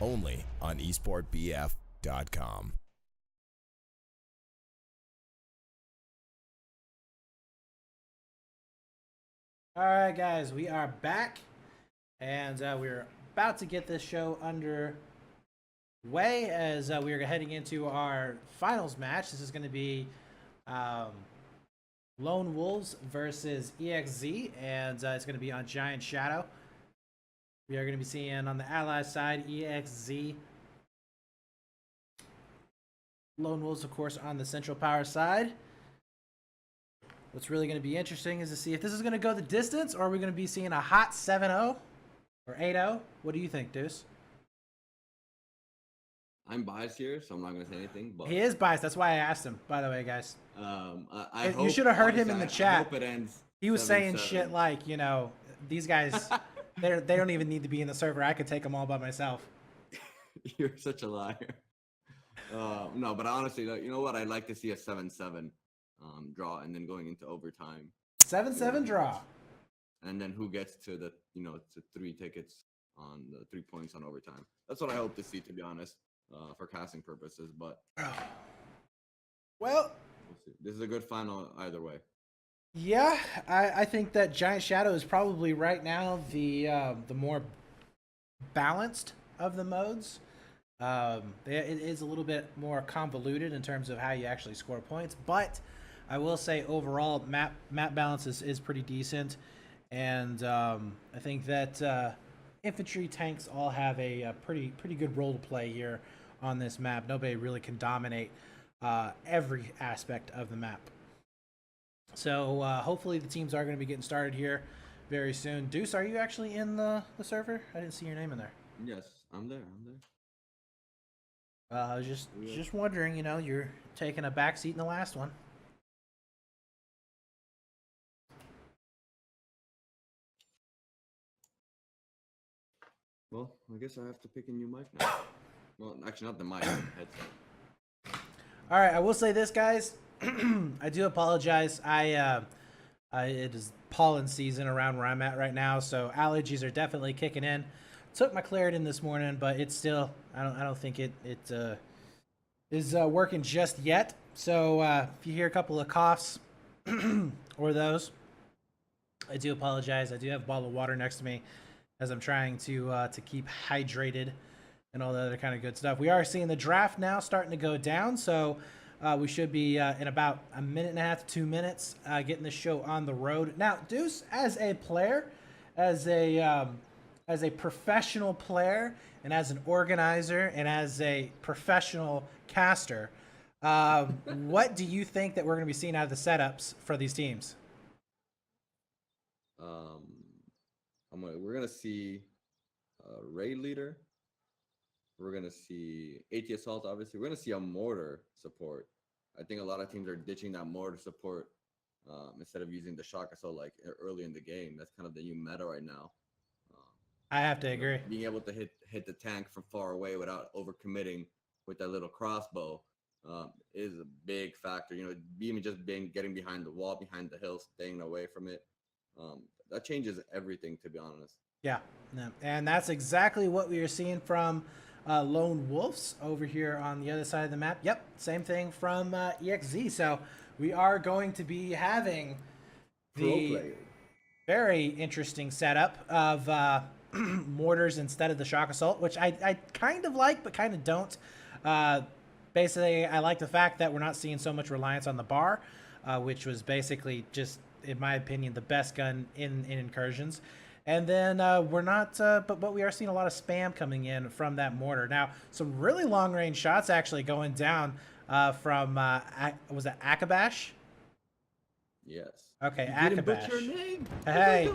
only on esportbf.com. All right, guys, we are back, and we're about to get this show underway as we are heading into our finals match. This is going to be Lone Wolves versus eXz, and it's going to be on Giant Shadow. We are going to be seeing on the ally side eXz, Lone Wolves, of course, on the Central Power side. What's really going to be interesting is to see if this is going to go the distance, or are we going to be seeing a hot 7-0 or 8-0? What do you think, Deuce? I'm biased here, so I'm not going to say anything. But he is biased. That's why I asked him, by the way, guys. You should have heard him in the chat. I hope it ends. He was saying shit like, you know, these guys, they don't even need to be in the server. I could take them all by myself. You're such a liar. No, but honestly, you know what? I'd like to see a 7-7 draw, and then going into overtime. 7-7 draw. And then who gets to the, you know, to 3 tickets on the 3 points on overtime. That's what I hope to see, to be honest, for casting purposes. But well, we'll see. This is a good final either way. Yeah, I think that Giant Shadow is probably right now the more balanced of the modes. It is a little bit more convoluted in terms of how you actually score points, but I will say overall map balance is pretty decent, and I think that infantry tanks all have a pretty good role to play here on this map. Nobody really can dominate every aspect of the map. So hopefully the teams are going to be getting started here very soon. Deuce, are you actually in the server? I didn't see your name in there. Yes, I'm there. I was just wondering, you know, you're taking a back seat in the last one. Well, I guess I have to pick a new mic now. Well, actually, not the mic, the headset. All right, I will say this, guys. I do apologize. It is pollen season around where I'm at right now, so allergies are definitely kicking in. Took my Claritin this morning, but it's still, I don't think it is working just yet. So if you hear a couple of coughs or those, I do apologize. I do have a bottle of water next to me as I'm trying to keep hydrated and all the other kind of good stuff. We are seeing the draft now starting to go down, so we should be in about a minute and a half to 2 minutes getting the show on the road. Now, Deuce, as a player, as a professional player, and as an organizer, and as a professional caster, what do you think that we're going to be seeing out of the setups for these teams? We're going to see raid leader. We're going to see AT assault, obviously. We're going to see a mortar support. I think a lot of teams are ditching that mortar support instead of using the shock assault like early in the game. That's kind of the new meta right now. I have to agree. Being able to hit the tank from far away without overcommitting with that little crossbow is a big factor. You know, even just getting behind the wall, behind the hill, staying away from it. That changes everything, to be honest. Yeah, and that's exactly what we are seeing from Lone Wolves over here on the other side of the map. Yep, same thing from eXz. So we are going to be having the very interesting setup of mortars instead of the shock assault, which I kind of like, but kind of don't. Basically, I like the fact that we're not seeing so much reliance on the bar, which was basically just, in my opinion, the best gun in Incursions. And then we're not, but we are seeing a lot of spam coming in from that mortar. Now, some really long range shots actually going down from, was it Akabash? Yes. Okay, you didn't Akabash. butcher your name. Hey,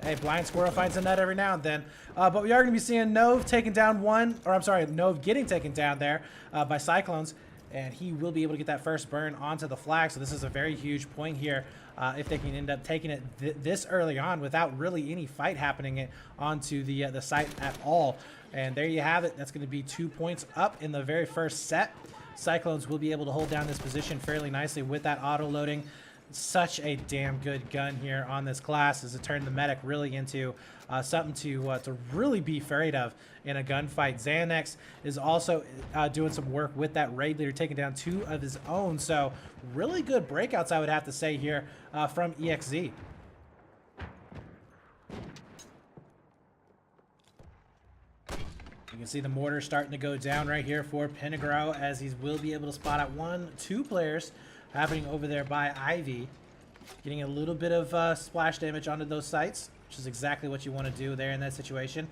hey, blind squirrel finds a nut every now and then. But we are going to be seeing Nove taking down Nove getting taken down there by Cyclones. And he will be able to get that first burn onto the flag. So this is a very huge point here if they can end up taking it this early on without really any fight happening onto the site at all. And there you have it. That's going to be 2 points up in the very first set. Cyclones will be able to hold down this position fairly nicely with that auto loading. such a damn good gun here on this class, as it turned the medic really into something to really be afraid of in a gunfight. Xanax is also doing some work with that raid leader, taking down 2 of his own. So really good breakouts, I would have to say, here from eXz. You can see the mortar starting to go down right here for Penegro, as he will be able to spot out 1, 2 players happening over there by Ivy, getting a little bit of splash damage onto those sites, which is exactly what you want to do there in that situation,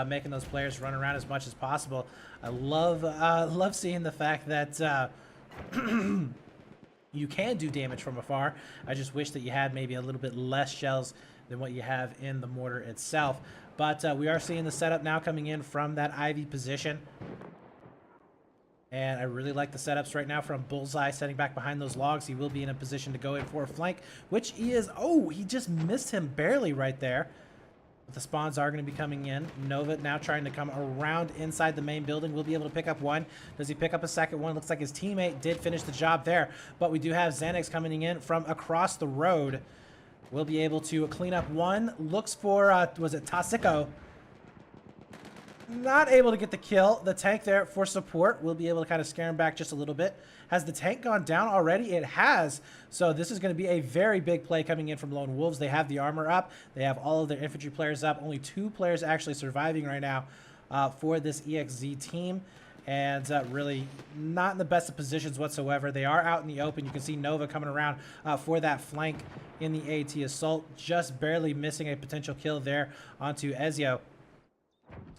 making those players run around as much as possible. I love seeing the fact that you can do damage from afar. I just wish that you had maybe a little bit less shells than what you have in the mortar itself. But we are seeing the setup now coming in from that Ivy position. And I really like the setups right now from Bullseye setting back behind those logs. He will be in a position to go in for a flank, which he is. Oh, he just missed him barely right there. But the spawns are going to be coming in. Nova now trying to come around inside the main building. Will be able to pick up 1. Does he pick up a second one? Looks like his teammate did finish the job there. But we do have Xanax coming in from across the road. We'll be able to clean up 1. Looks for, was it Tasiko? Not able to get the kill. The tank there for support. We'll be able to kind of scare him back just a little bit. Has the tank gone down already? It has. So this is going to be a very big play coming in from Lone Wolves. They have the armor up. They have all of their infantry players up. Only 2 players actually surviving right now for this eXz team. And really not in the best of positions whatsoever. They are out in the open. You can see Nova coming around for that flank in the AT assault. Just barely missing a potential kill there onto Ezio.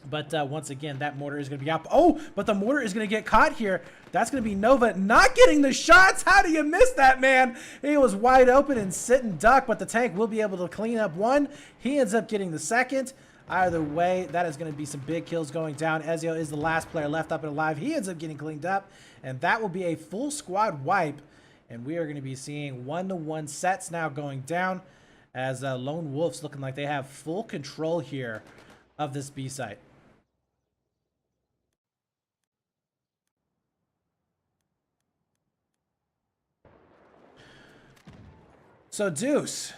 But once again, that mortar is going to be up. Oh, but the mortar is going to get caught here. That's going to be Nova not getting the shots. How do you miss that, man? He was wide open and sit and duck, but the tank will be able to clean up 1. He ends up getting the second. Either way, that is going to be some big kills going down. Ezio is the last player left up and alive. He ends up getting cleaned up, and that will be a full squad wipe. And we are going to be seeing 1-to-1 sets now going down, as Lone Wolves looking like they have full control here of this B site. So Deuce,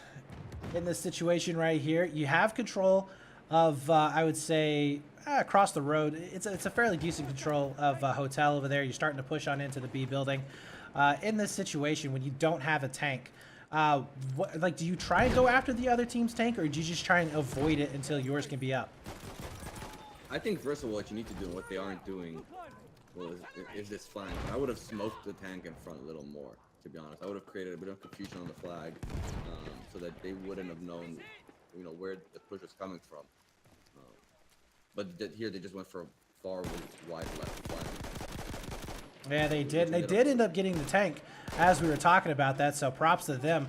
in this situation right here, you have control of, I would say, across the road. It's a fairly decent control of a hotel over there. You're starting to push on into the B building. In this situation, when you don't have a tank, do you try and go after the other team's tank, or do you just try and avoid it until yours can be up? I think first of all, what you need to do and what they aren't doing, well, is this flank. I would have smoked the tank in front a little more, to be honest. I would have created a bit of confusion on the flag, so that they wouldn't have known, where the push was coming from. But here they just went for a far wide left flag. Yeah, they did. They did end up getting the tank, as we were talking about that, so props to them.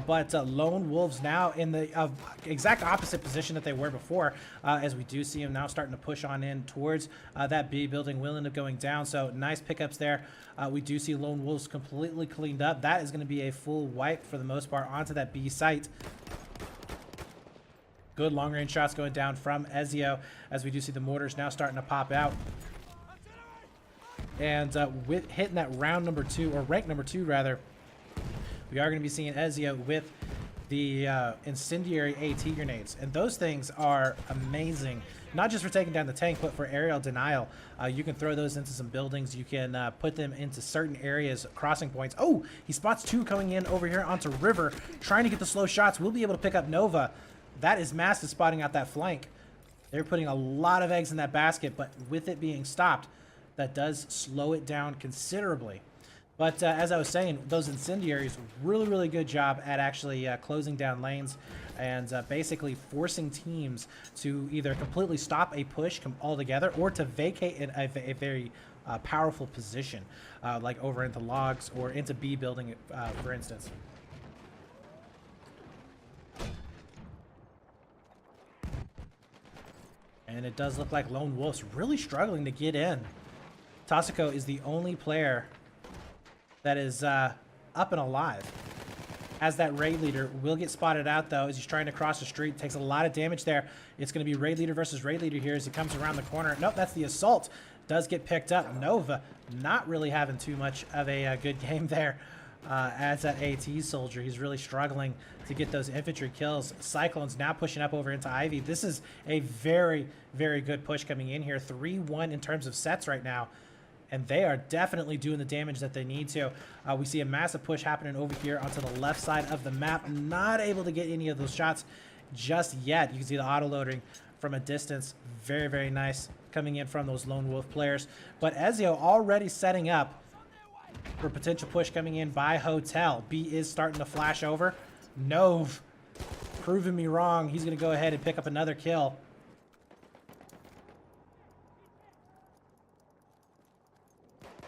But Lone Wolves now in the exact opposite position that they were before, as we do see them now starting to push on in towards that B building, will end up going down. So nice pickups there. We do see Lone Wolves completely cleaned up. That is going to be a full wipe for the most part onto that B site. Good long-range shots going down from Ezio, as we do see the mortars now starting to pop out. And with hitting that round number 2, or rank number 2 rather, we are going to be seeing Ezio with the incendiary AT grenades. And those things are amazing, not just for taking down the tank, but for aerial denial. You can throw those into some buildings. You can put them into certain areas, crossing points. Oh, he spots 2 coming in over here onto River, trying to get the slow shots. We'll be able to pick up Nova. That is massive, spotting out that flank. They're putting a lot of eggs in that basket, but with it being stopped, that does slow it down considerably. But as I was saying, those incendiaries, really, really good job at actually closing down lanes and basically forcing teams to either completely stop a push altogether, or to vacate a very powerful position, like over into logs or into B building, for instance. And it does look like Lone Wolf's really struggling to get in. Tasiko is the only player that is up and alive. As that raid leader will get spotted out, though, as he's trying to cross the street. Takes a lot of damage there. It's going to be raid leader versus raid leader here as he comes around the corner. Nope, that's the assault. Does get picked up. Nova not really having too much of a good game there. as that AT soldier. He's really struggling to get those infantry kills. Cyclones now pushing up over into Ivy. This is a very, very good push coming in here. 3-1 in terms of sets right now. And they are definitely doing the damage that they need to. We see a massive push happening over here onto the left side of the map. Not able to get any of those shots just yet. You can see the auto-loading from a distance. Very, very nice coming in from those Lone Wolf players. But Ezio already setting up for potential push coming in by Hotel. B is starting to flash over. Nove proving me wrong. He's going to go ahead and pick up another kill.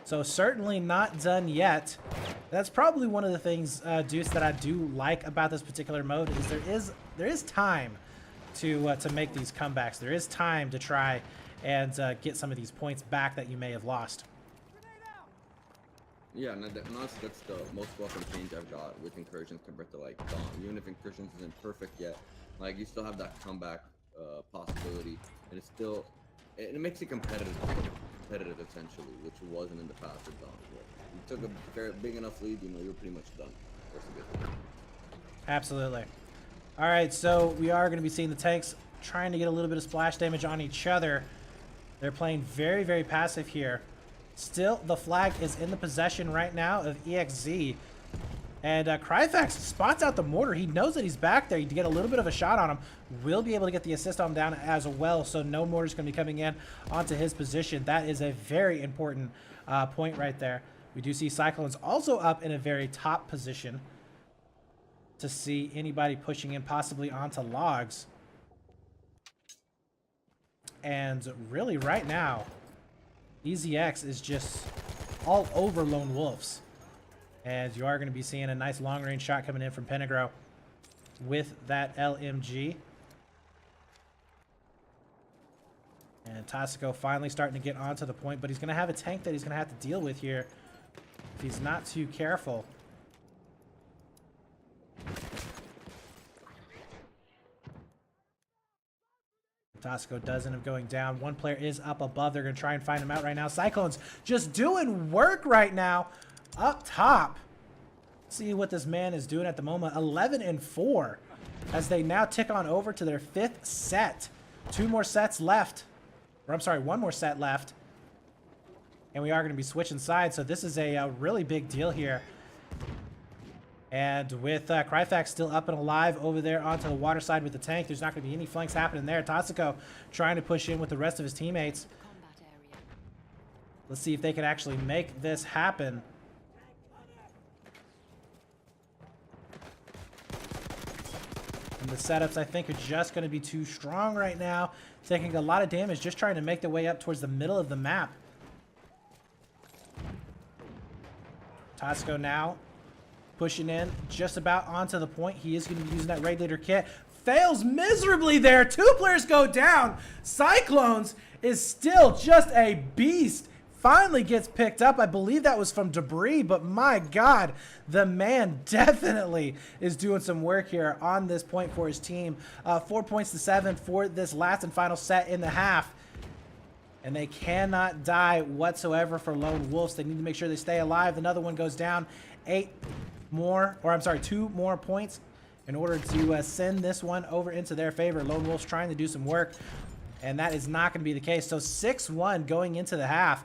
So certainly not done yet. That's probably one of the things, Deuce, that I do like about this particular mode is there is time to make these comebacks. There is time to try and get some of these points back that you may have lost. Yeah, and honestly, that's the most welcome change I've got with Incursions compared to like Dawn. Even if Incursions isn't perfect yet, like you still have that comeback possibility, and it's still it makes it competitive essentially, which wasn't in the past with Dawn. You took a very big enough lead, you know, you're pretty much done. That's a good thing. Absolutely. All right, so we are going to be seeing the tanks trying to get a little bit of splash damage on each other. They're playing very, very passive here. Still, the flag is in the possession right now of eXz. And Cryfax spots out the mortar. He knows that he's back there. He'd get a little bit of a shot on him. Will be able to get the assist on him down as well. So no mortar's going to be coming in onto his position. That is a very important point right there. We do see Cyclones also up in a very top position to see anybody pushing in possibly onto logs. And really right now, eXz is just all over Lone Wolves. And you are going to be seeing a nice long-range shot coming in from Penegro with that LMG. And Tasico finally starting to get onto the point, but he's going to have a tank that he's going to have to deal with here if he's not too careful. Tasico does end up going down. One player is up above. They're going to try and find him out right now. Cyclones just doing work right now up top. See what this man is doing at the moment. 11-4 as they now tick on over to their 5th set. 2 more sets left. Or I'm sorry, 1 more set left. And we are going to be switching sides. So this is a really big deal here. And with Cryfax still up and alive over there onto the water side with the tank, there's not going to be any flanks happening there. Tasico trying to push in with the rest of his teammates. Let's see if they can actually make this happen. And the setups, I think, are just going to be too strong right now. Taking a lot of damage, just trying to make their way up towards the middle of the map. Tasico now pushing in just about onto the point. He is going to be using that Raid Leader kit. Fails miserably there. 2 players go down. Cyclones is still just a beast. Finally gets picked up. I believe that was from Debris, but my God, the man definitely is doing some work here on this point for his team. 4 points to 7 for this last and final set in the half. And they cannot die whatsoever for Lone Wolves. They need to make sure they stay alive. Another one goes down. 2 more points in order to send this one over into their favor. Lone Wolves trying to do some work, and that is not going to be the case. So 6-1 going into the half.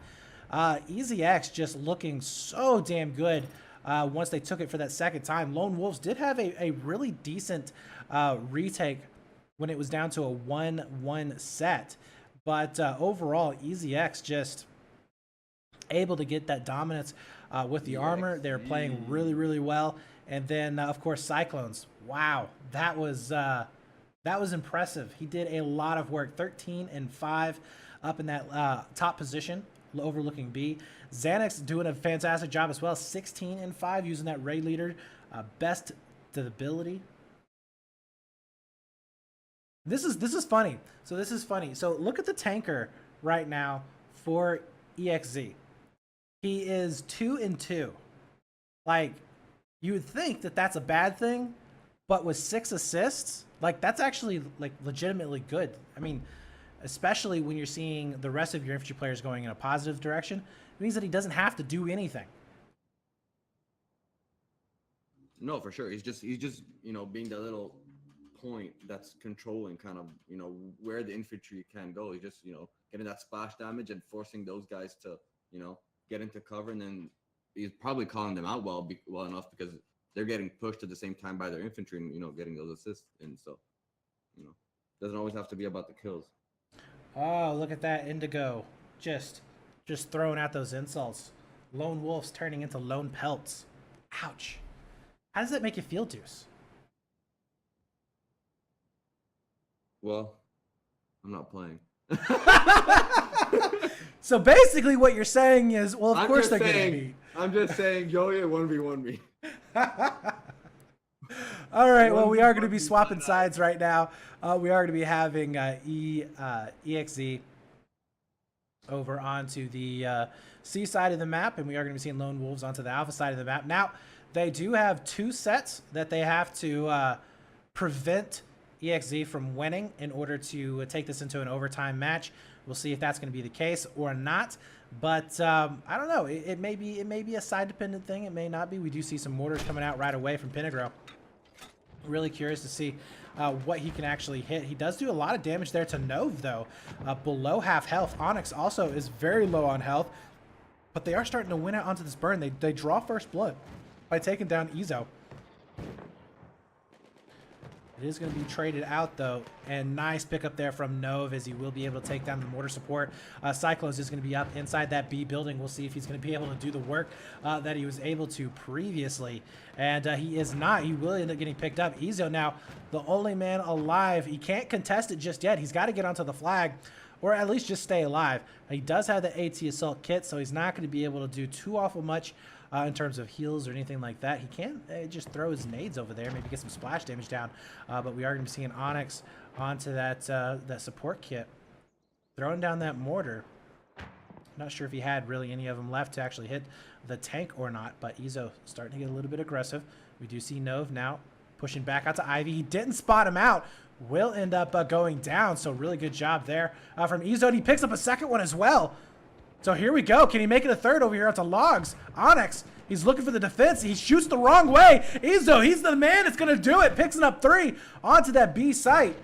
eXz just looking so damn good once they took it for that second time. Lone Wolves did have a really decent retake when it was down to a 1-1 set. But overall, eXz just able to get that dominance with the armor. They're playing really, really well. And then, of course, Cyclones. Wow, that was impressive. He did a lot of work. 13-5 up in that top position, overlooking B. Xanax doing a fantastic job as well. 16-5 using that Raid Leader, best to the ability. This is funny. So this is funny. So look at the tanker right now for eXz. He is 2-2. Like, you would think that that's a bad thing, but with 6 assists, like, that's actually like legitimately good. I mean, especially when you're seeing the rest of your infantry players going in a positive direction, it means that he doesn't have to do anything. No, for sure. He's just being that little point that's controlling kind of where the infantry can go. He's just getting that splash damage and forcing those guys to get into cover, and then he's probably calling them out well enough because they're getting pushed at the same time by their infantry and getting those assists. And so doesn't always have to be about the kills. Oh, look at that Indigo, just throwing out those insults. Lone wolves turning into lone pelts. Ouch. How does that make you feel, Deuce? Well, I'm not playing. So basically what you're saying is, well, of course they're going to be. I'm just saying, Joey 1v1 me. All right, well, we are going to be swapping sides right now. We are going to be having eXz over onto the C side of the map, and we are going to be seeing Lone Wolves onto the Alpha side of the map. Now, they do have 2 sets that they have to prevent eXz from winning in order to take this into an overtime match. We'll see if that's going to be the case or not. But I don't know. It may be a side-dependent thing. It may not be. We do see some mortars coming out right away from Pinagro. Really curious to see what he can actually hit. He does do a lot of damage there to Nove, though. Below half health. Onyx also is very low on health. But they are starting to win out onto this burn. They draw first blood by taking down eXz. It is going to be traded out, though, and nice pickup there from Nove as he will be able to take down the mortar support. Cyclones is going to be up inside that B building. We'll see if he's going to be able to do the work that he was able to previously, and he is not. He will end up getting picked up. eXz now, the only man alive. He can't contest it just yet. He's got to get onto the flag, or at least just stay alive. He does have the AT Assault kit, so he's not going to be able to do too awful much in terms of heals or anything like that. He can just throw his nades over there, maybe get some splash damage down. But we are going to be seeing Onyx onto that support kit, throwing down that mortar. Not sure if he had really any of them left to actually hit the tank or not, but eXz starting to get a little bit aggressive. We do see Nove now pushing back out to Ivy. He didn't spot him out. Will end up going down, so really good job there from eXz. He picks up a second one as well. So here we go. Can he make it a third over here onto Logs? Onyx, he's looking for the defense. He shoots the wrong way. eXz, he's the man that's going to do it. Picks it up 3 onto that B site.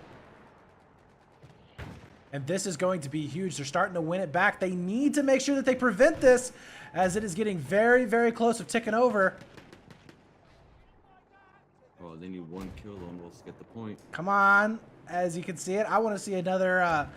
And this is going to be huge. They're starting to win it back. They need to make sure that they prevent this, as it is getting very, very close of ticking over. Oh, they need 1 kill. Lone Wolves get the point. Come on. As you can see it, I want to see another, I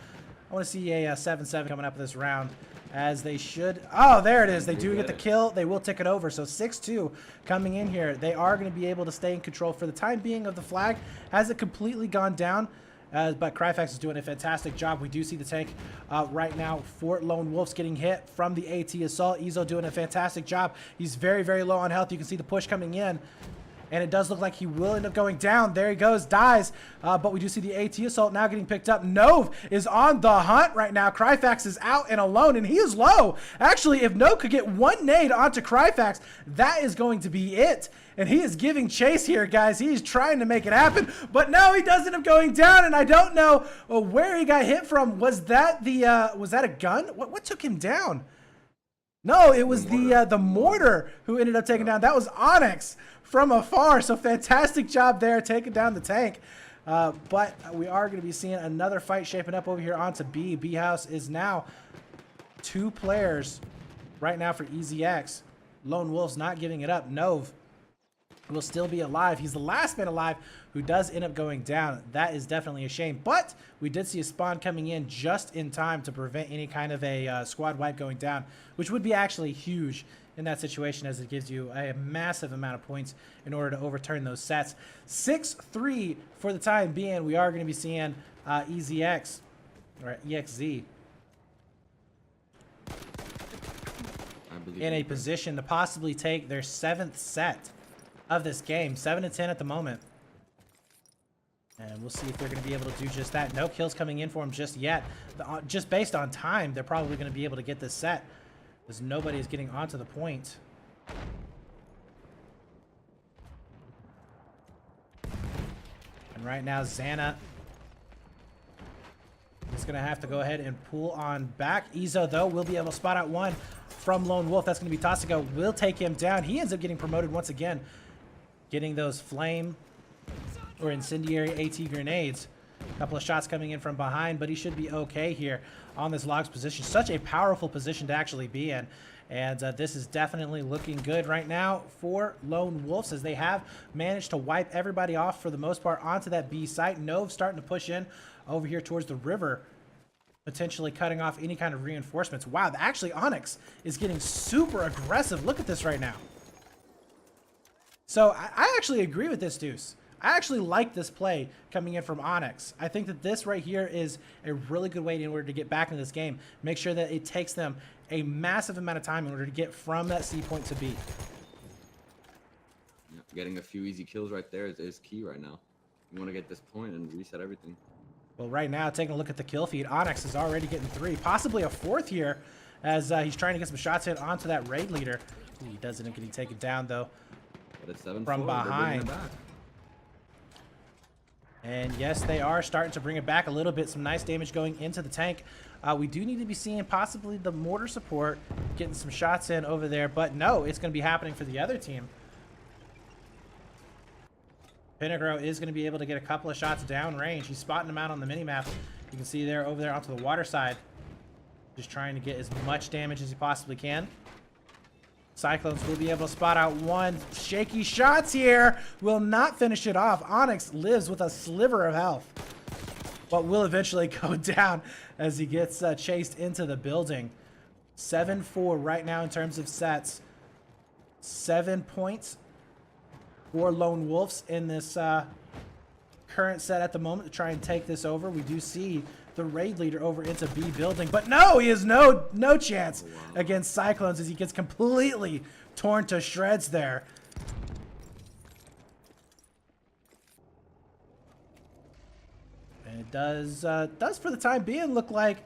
want to see a 7-7 coming up this round. As they should. Oh, there it is. They do get the kill. They will tick it over. So 6-2 coming in here. They are going to be able to stay in control for the time being of the flag. Hasn't completely gone down, but Cryfax is doing a fantastic job. We do see the tank right now for Lone Wolves getting hit from the AT Assault. eXz doing a fantastic job. He's very, very low on health. You can see the push coming in. And it does look like he will end up going down. There he goes, dies. But we do see the AT Assault now getting picked up. Nove is on the hunt right now. Cryfax is out and alone, and he is low. Actually, if Nove could get 1 nade onto Cryfax, that is going to be it. And he is giving chase here, guys. He's trying to make it happen. But no, he does end up going down, and I don't know where he got hit from. Was that a gun? What took him down? No, it was the mortar who ended up taking down. That was Onyx from afar. So fantastic job there taking down the tank. But we are going to be seeing another fight shaping up over here onto B. B House is now 2 players right now for eXz. Lone Wolf's not giving it up. Nove will still be alive. He's the last man alive who does end up going down. That is definitely a shame. But we did see a spawn coming in just in time to prevent any kind of a squad wipe going down, which would be actually huge in that situation, as it gives you a massive amount of points in order to overturn those sets. 6-3 for the time being. We are going to be seeing eXz in a position to possibly take their 7th set of this game. 7-10 at the moment. And we'll see if they're going to be able to do just that. No kills coming in for them just yet. Just based on time, they're probably going to be able to get this set, because nobody is getting onto the point. And right now, Xana is going to have to go ahead and pull on back. eXz, though, will be able to spot out 1 from Lone Wolf. That's going to be Tasigo. Will take him down. He ends up getting promoted once again. getting those flame or incendiary AT grenades. A couple of shots coming in from behind, but he should be okay here on this Logs position. Such a powerful position to actually be in. And this is definitely looking good right now for Lone Wolves, as they have managed to wipe everybody off for the most part onto that B site. Nove starting to push in over here towards the river, potentially cutting off any kind of reinforcements. Wow, actually eXz is getting super aggressive. Look at this right now. So I actually agree with this, Deuce. I actually like this play coming in from eXz. I think that this right here is a really good way in order to get back into this game. Make sure that it takes them a massive amount of time in order to get from that C point to B. Yeah, getting a few easy kills right there is key right now. You want to get this point and reset everything. Well, right now, taking a look at the kill feed, eXz is already getting 3, possibly a 4th here, as he's trying to get some shots in onto that raid leader. Ooh, he doesn't get taken down, though, But it's 7-4. from behind. And yes, they are starting to bring it back a little bit. Some nice damage going into the tank. We do need to be seeing possibly the mortar support getting some shots in over there, but no, it's going to be happening for the other team. Penegro is going to be able to get a couple of shots down range. He's spotting them out on the minimap. You can see there over there onto the water side. Just trying to get as much damage as he possibly can. Cyclones will be able to spot out one. Shaky shots here. Will not finish it off. eXz lives with a sliver of health, but will eventually go down as he gets chased into the building. 7-4 right now in terms of sets. 7 points for Lone Wolves in this current set at the moment to try and take this over. We do see the raid leader over into B building, but no, he has no chance against Cyclones as he gets completely torn to shreds there. And it does for the time being look like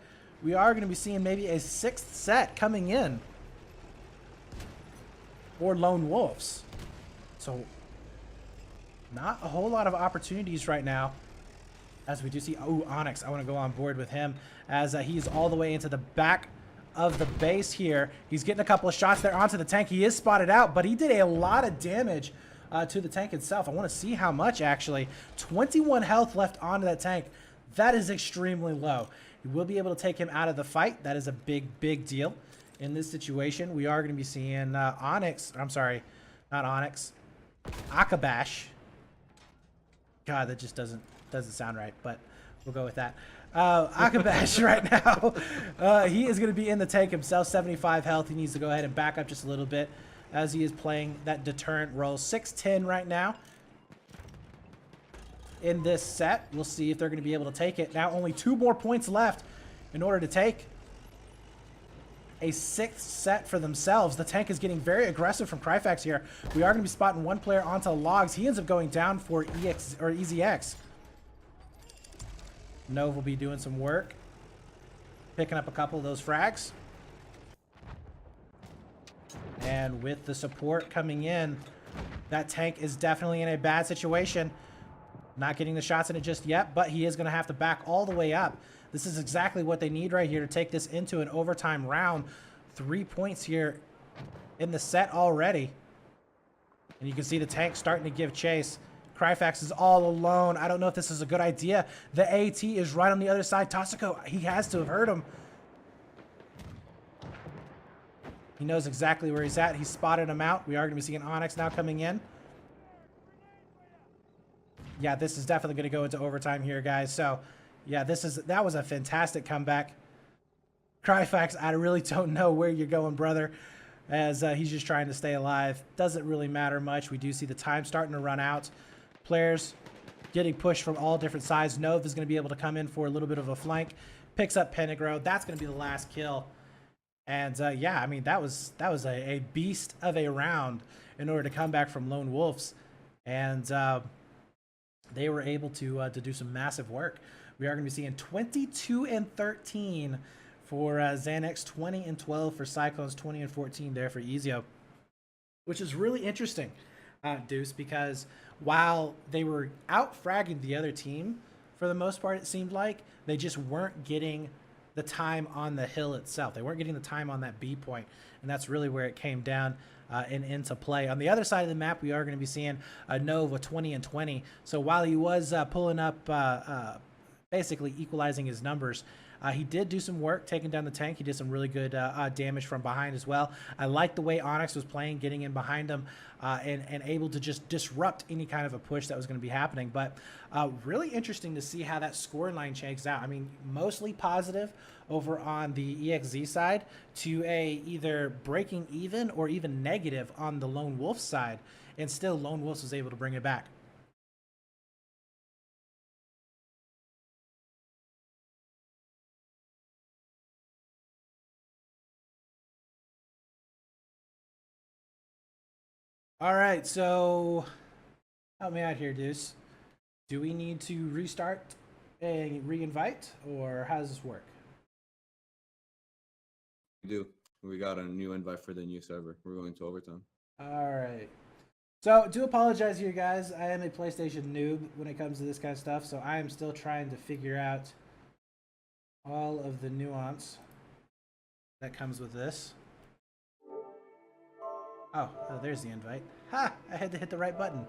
we are going to be seeing maybe a 6th set coming in for Lone Wolves. So not a whole lot of opportunities right now, as we do see, oh, eXz, I want to go on board with him, as he's all the way into the back of the base here. He's getting a couple of shots there onto the tank. He is spotted out, but he did a lot of damage to the tank itself. I want to see how much, actually. 21 health left onto that tank. That is extremely low. You will be able to take him out of the fight. That is a big deal in this situation. We are going to be seeing eXz, I'm sorry, not eXz, Akabash. God, that just doesn't sound right, but we'll go with that. Akabash right now, he is going to be in the tank himself, 75 health. He needs to go ahead and back up just a little bit as he is playing that deterrent role. 6-10 right now in this set. We'll see if they're going to be able to take it. Now only 2 more points left in order to take a 6th set for themselves. The tank is getting very aggressive from Cryfax here. We are going to be spotting one player onto logs. He ends up going down for eXz. Nove will be doing some work, picking up a couple of those frags. And with the support coming in, that tank is definitely in a bad situation. Not getting the shots in it just yet, but he is going to have to back all the way up. This is exactly what they need right here to take this into an overtime round. 3 points here in the set already. And you can see the tank starting to give chase. Cryfax is all alone. I don't know if this is a good idea. The AT is right on the other side. Tossico, he has to have heard him. He knows exactly where he's at. He spotted him out. We are going to be seeing eXz now coming in. Yeah, this is definitely going to go into overtime here, guys. So, yeah, that was a fantastic comeback. Cryfax, I really don't know where you're going, brother, as he's just trying to stay alive. Doesn't really matter much. We do see the time starting to run out. Players getting pushed from all different sides. Nove is going to be able to come in for a little bit of a flank. Picks up Penegro. That's going to be the last kill. And, yeah, I mean, that was a beast of a round in order to come back from Lone Wolves. And they were able to do some massive work. We are going to be seeing 22-13 for Xanax, 20-12 for Cyclones, 20-14 there for Ezio, which is really interesting, Deuce, because while they were out fragging the other team for the most part, it seemed like they just weren't getting the time on the hill itself. They weren't getting the time on that B point, and that's really where it came down and into play. On the other side of the map, we are going to be seeing a Nova 20 and 20. So while he was pulling up, basically equalizing his numbers, he did do some work taking down the tank. He did some really good damage from behind as well. I like the way eXz was playing, getting in behind him and able to just disrupt any kind of a push that was going to be happening. But really interesting to see how that scoring line shakes out. I mean, mostly positive over on the eXz side to a either breaking even or even negative on the Lone Wolf side. And still Lone Wolf was able to bring it back. All right, so help me out here, Deuce. Do we need to restart and re-invite, or how does this work? We do. We got a new invite for the new server. We're going to overtime. All right. So, do apologize here, guys. I am a PlayStation noob when it comes to this kind of stuff, so I am still trying to figure out all of the nuance that comes with this. Oh, there's the invite. Ha! I had to hit the right button.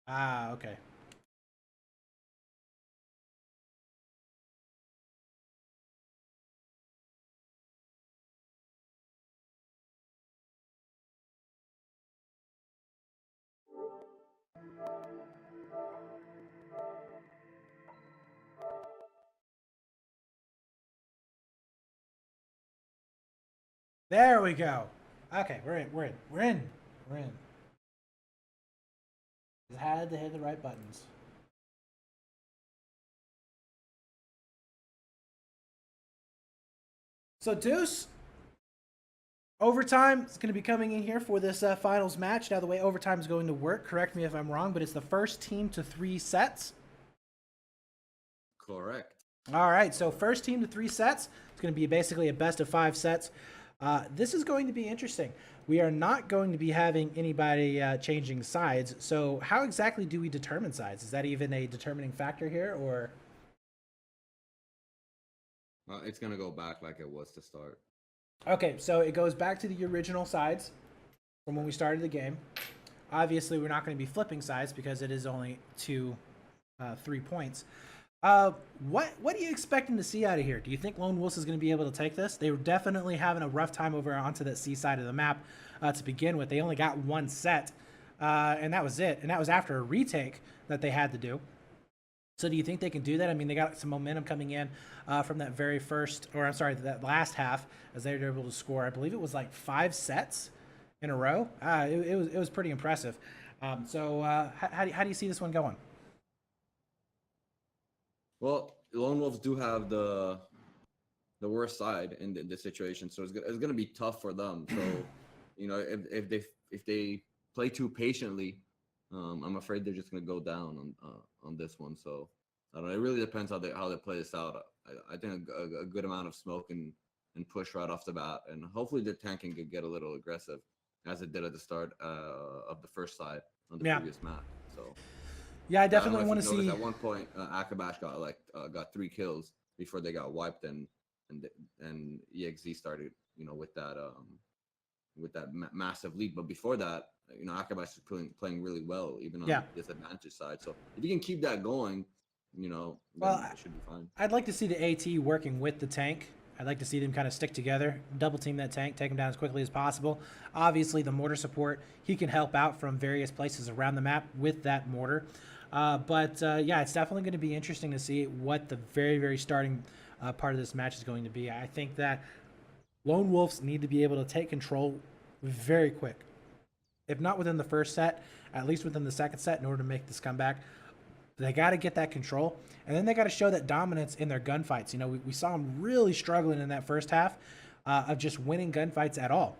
Ah, okay. There we go. Okay, we're in. Just had to hit the right buttons. So Deuce, overtime is going to be coming in here for this finals match. Now the way overtime is going to work, correct me if I'm wrong, but it's the first team to 3 sets. Correct. All right, so first team to 3 sets. It's going to be basically a best of 5 sets. This is going to be interesting. We are not going to be having anybody changing sides. So how exactly do we determine sides? Is that even a determining factor here, or? It's going to go back like it was to start. Okay, so it goes back to the original sides from when we started the game. Obviously, we're not going to be flipping sides because it is only 3 points. What are you expecting to see out of here? Do you think Lone Wolf is going to be able to take this? They were definitely having a rough time over onto that C side of the map to begin with. They only got 1 set, and that was it. And that was after a retake that they had to do. So do you think they can do that? I mean, they got some momentum coming in from that very first, or I'm sorry, that last half as they were able to score. I believe it was like 5 sets in a row. It was pretty impressive. So how do you see this one going? Well, Lone Wolves do have the worst side in the situation, so it's going to be tough for them. So, you know, if they play too patiently, I'm afraid they're just going to go down on this one. So, I don't know. It really depends how they play this out. I think a good amount of smoke and push right off the bat, and hopefully the tank can get a little aggressive, as it did at the start of the first side on the previous map. So. Yeah, I definitely want to see. At one point, Akabash got 3 kills before they got wiped, and eXz started, you know, with that massive lead. But before that, you know, Akabash is playing really well, even on the disadvantage side. So if you can keep that going, you know, well, it should be fine. I'd like to see the AT working with the tank. I'd like to see them kind of stick together, double team that tank, take him down as quickly as possible. Obviously, the mortar support, he can help out from various places around the map with that mortar. Yeah, it's definitely going to be interesting to see what the very, very starting part of this match is going to be. I think that Lone Wolves need to be able to take control very quick. If not within the first set, at least within the second set in order to make this comeback. They got to get that control, and then they got to show that dominance in their gunfights. You know, we saw them really struggling in that first half of just winning gunfights at all.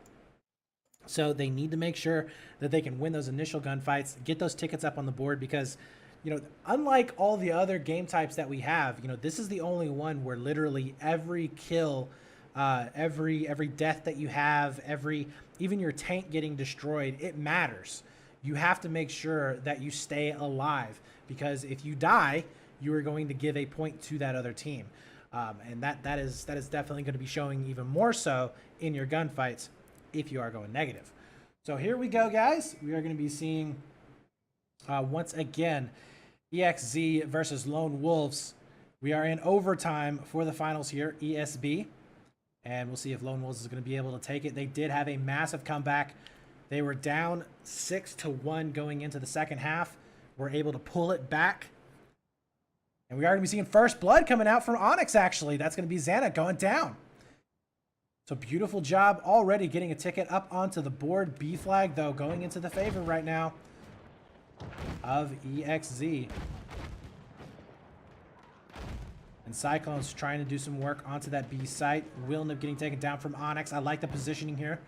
So they need to make sure that they can win those initial gunfights, get those tickets up on the board, because, you know, unlike all the other game types that we have, you know, this is the only one where literally every kill, every death that you have, even your tank getting destroyed, it matters. you have to make sure that you stay alive, because if you die, you are going to give a point to that other team. And that is definitely going to be showing even more so in your gunfights if you are going negative. So here we go, guys. We are going to be seeing, once again, eXz versus Lone Wolves. We are in overtime for the finals here, ESB. And we'll see if Lone Wolves is going to be able to take it. They did have a massive comeback. They were down 6-1 going into the second half. We're able to pull it back. And we are going to be seeing first blood coming out from eXz, actually. That's going to be Xana going down. So beautiful job already getting a ticket up onto the board. B flag, though, going into the favor right now of eXz. And Cyclone's trying to do some work onto that B site. Will end up getting taken down from eXz. I like the positioning here.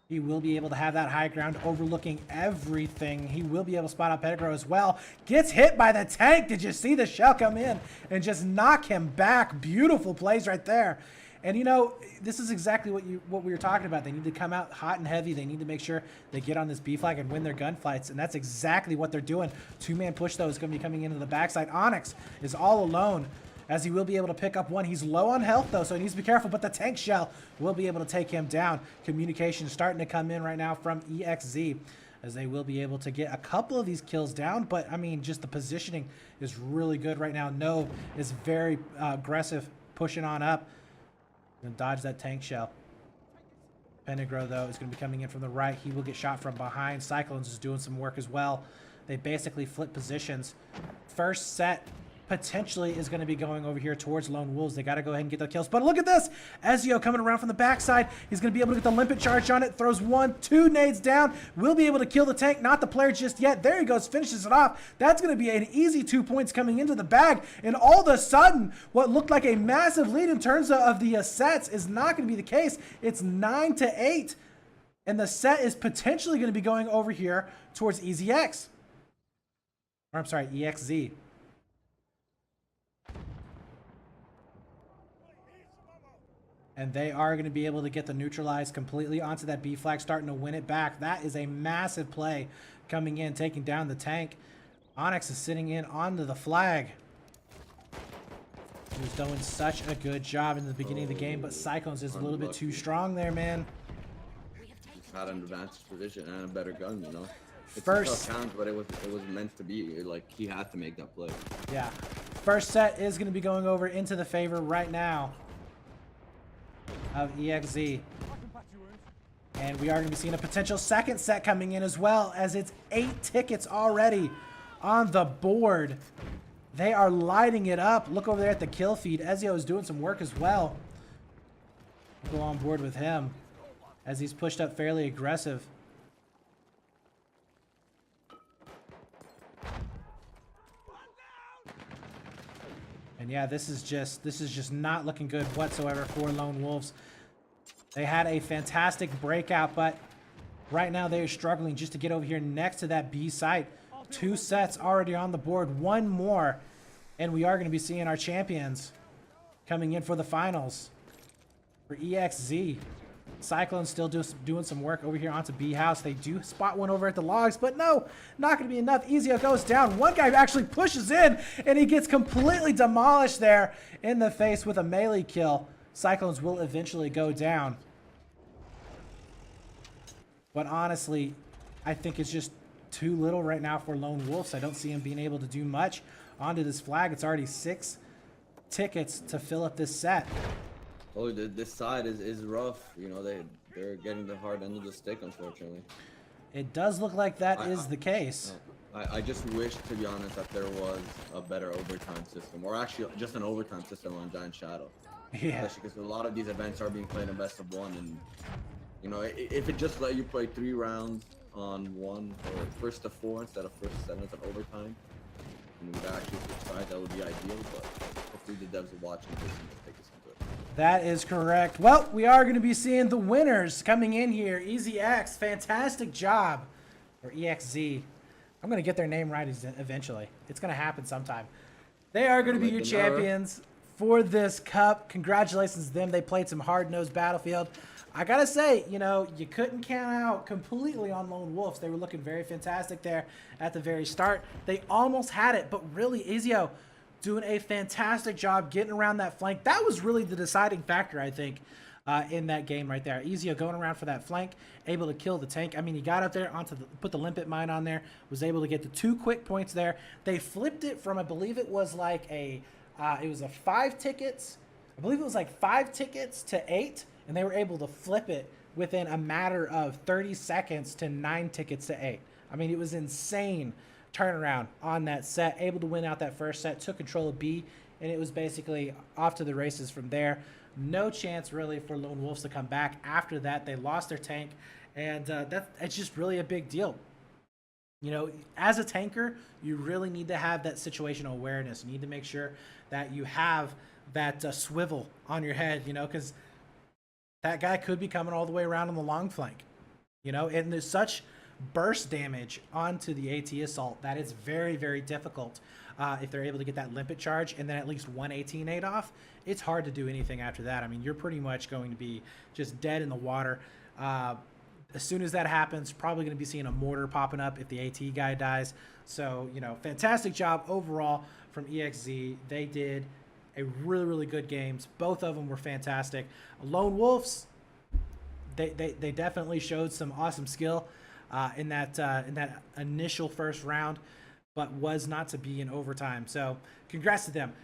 He will be able to have that high ground overlooking everything. He will be able to spot out Pettigrew as well. Gets hit by the tank. Did you see the shell come in and just knock him back? Beautiful plays right there. And, you know, this is exactly what we were talking about. They need to come out hot and heavy. They need to make sure they get on this B flag and win their gunfights. And that's exactly what they're doing. Two-man push, though, is going to be coming into the backside. eXz is all alone, as he will be able to pick up one. He's low on health, though, so he needs to be careful, but the tank shell will be able to take him down. Communication starting to come in right now from eXz, as they will be able to get a couple of these kills down, but, I mean, just the positioning is really good right now. No is very aggressive, pushing on up. And dodge that tank shell. Penegro, though, is going to be coming in from the right. He will get shot from behind. Cyclones is doing some work as well. They basically flip positions. First set potentially is going to be going over here towards Lone Wolves. They got to go ahead and get the kills. But look at this. Ezio coming around from the backside. He's going to be able to get the limpet charge on it. Throws 1-2 nades down. Will be able to kill the tank. Not the player just yet. There he goes. Finishes it off. That's going to be an easy 2 points coming into the bag. And all of a sudden, what looked like a massive lead in terms of the sets is not going to be the case. It's 9-8. And the set is potentially going to be going over here towards eXz. Or I'm sorry, eXz. And they are going to be able to get the neutralized completely onto that B flag, starting to win it back. That is a massive play coming in, taking down the tank. eXz is sitting in onto the flag. He was doing such a good job in the beginning of the game, but Cyclones is a little bit too strong there, man. He's had an advanced position and a better gun, you know. It's First a tough count, but it was meant to be. Like, he had to make that play. Yeah. First set is going to be going over into the favor right now of eXz. And we are going to be seeing a potential second set coming in as well, as it's 8 tickets already on the board. They are lighting it up. Look over there at the kill feed. Ezio is doing some work as well. We'll go on board with him as he's pushed up fairly aggressive. And yeah, this is just not looking good whatsoever for Lone Wolves. They had a fantastic breakout, but right now they are struggling just to get over here next to that B site. 2 sets already on the board, 1 more, and we are going to be seeing our champions coming in for the finals for eXz. Cyclone's still doing some work over here onto B house. They do spot one over at the logs, but no, not going to be enough. Ezio goes down. One guy actually pushes in, and he gets completely demolished there in the face with a melee kill. Cyclones will eventually go down. But honestly, I think it's just too little right now for Lone Wolves. I don't see him being able to do much onto this flag. It's already 6 tickets to fill up this set. Oh, this side is rough. You know, they're getting the hard end of the stick, unfortunately. It does look like that is the case. I just wish, to be honest, that there was a better overtime system, or actually just an overtime system on Giant Shadow. Yeah. Especially because a lot of these events are being played in best of 1, and you know, if it just let you play 3 rounds on 1, or first to 4 instead of first to 7 instead of overtime, and we could actually switch sides, that would be ideal. But hopefully the devs are watching this and they'll take us into it. That is correct. Well, we are going to be seeing the winners coming in here. eXz, fantastic job. Or eXz. I'm going to get their name right eventually. It's going to happen sometime. They are going to be your champions for this cup. Congratulations to them. They played some hard-nosed Battlefield. I gotta say, you know, you couldn't count out completely on Lone Wolves. They were looking very fantastic there at the very start. They almost had it, but really, Ezio doing a fantastic job getting around that flank. That was really the deciding factor, I think, in that game right there. Ezio going around for that flank, able to kill the tank. I mean, he got up there, put the limpet mine on there, was able to get the 2 quick points there. They flipped it from, I believe it was like it was a 5 tickets. I believe it was like 5 tickets to 8, and they were able to flip it within a matter of 30 seconds to 9 tickets to 8. I mean, it was insane turnaround on that set. Able to win out that first set, took control of B, and it was basically off to the races from there. No chance really for Lone Wolves to come back. After that, they lost their tank, and it's just really a big deal. You know, as a tanker, you really need to have that situational awareness. You need to make sure that you have that swivel on your head, you know, because that guy could be coming all the way around on the long flank, you know, and there's such burst damage onto the AT assault that it's very, very difficult if they're able to get that limpet charge and then at least one 18-8 off. It's hard to do anything after that. I mean, you're pretty much going to be just dead in the water. As soon as that happens, probably going to be seeing a mortar popping up if the AT guy dies. So, you know, fantastic job overall from eXz. They did a really, really good games. Both of them were fantastic. Lone Wolves, they definitely showed some awesome skill in that initial first round, but was not to be in overtime. So congrats to them.